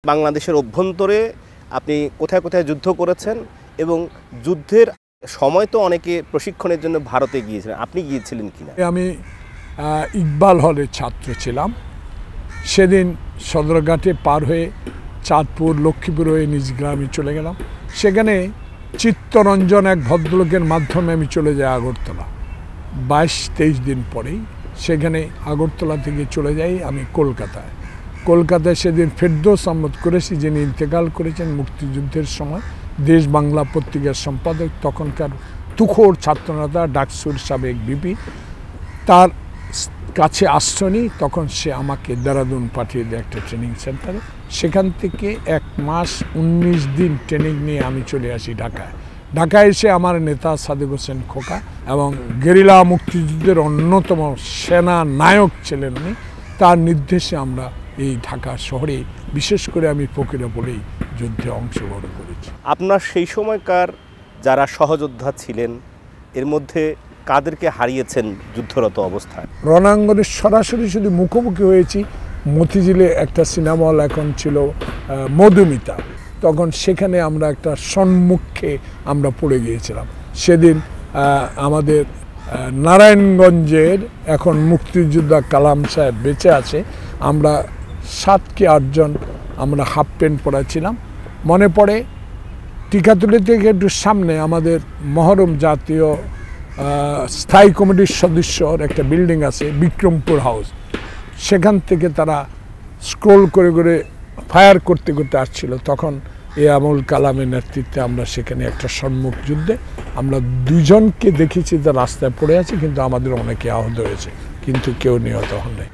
বাংলাদেশের অভ্যন্তরে আপনি কোথায় কোথায় যুদ্ধ করেছেন এবং যুদ্ধের সময় তো অনেকে প্রশিক্ষণের জন্য ভারতে গিয়েছিলেন, আপনি গিয়েছিলেন কিনা? আমি ইকবাল হলের ছাত্র ছিলাম। সেদিন সদরঘাটে পার হয়ে চাঁদপুর লক্ষ্মীপুর হয়ে নিজ গ্রামে চলে গেলাম। সেখানে চিত্তরঞ্জন এক ভদ্রলোকের মাধ্যমে আমি চলে যাই আগরতলা। 22-23 দিন পরেই সেখানে আগরতলা থেকে চলে যাই আমি কলকাতায়। সেদিন ফেরদৌস আহমদ কুরেশি, যিনি ইন্তেকাল করেছেন মুক্তিযুদ্ধের সময়, দেশ বাংলা পত্রিকার সম্পাদক, তখনকার তুখোড় ছাত্রনেতা ডাকসুর সাবেক বিপি, তার কাছে আশ্রয় নিই। তখন সে আমাকে দেরাদুন পাঠিয়ে দেয় একটা ট্রেনিং সেন্টারে। সেখান থেকে 1 মাস 19 দিন ট্রেনিং নিয়ে আমি চলে আসি ঢাকায় এসে আমার নেতা সাদেক হোসেন খোকা এবং গেরিলা মুক্তিযুদ্ধের অন্যতম সেনা নায়ক ছিলেন উনি, তার নির্দেশে আমরা এই ঢাকা শহরে, বিশেষ করে আমি ফকিরা বলেই যুদ্ধে অংশগ্রহণ করেছি। আপনার সেই সময়কার যারা সহযোদ্ধা ছিলেন এর মধ্যে কাদেরকে হারিয়েছেন যুদ্ধরত অবস্থায়? রণাঙ্গনে সরাসরি শুধু মুখোমুখি হয়েছি। মতিঝিলে একটা সিনেমা হল এখন ছিল মধুমিতা, তখন সেখানে আমরা একটা সম্মুখে আমরা পড়ে গিয়েছিলাম। সেদিন আমাদের নারায়ণগঞ্জের এখন মুক্তিযোদ্ধা কালাম সাহেব বেঁচে আছে, আমরা 7 কি 8 জন আমরা হাফ প্যান্ট পরা ছিলাম। মনে পড়ে টিকাতুলি থেকে একটু সামনে আমাদের মহরম জাতীয় স্থায়ী কমিটির সদস্যর একটা বিল্ডিং আছে, বিক্রমপুর হাউস। সেখান থেকে তারা স্ক্রোল করে করে ফায়ার করতে করতে আসছিল। তখন এ আমুল কালামের নেতৃত্বে আমরা সেখানে একটা সম্মুখ যুদ্ধে আমরা 2 জনকে দেখেছি, তার রাস্তায় পড়ে আছে, কিন্তু আমাদের অনেকে আহত হয়েছে, কিন্তু কেউ নিহত হন নাই।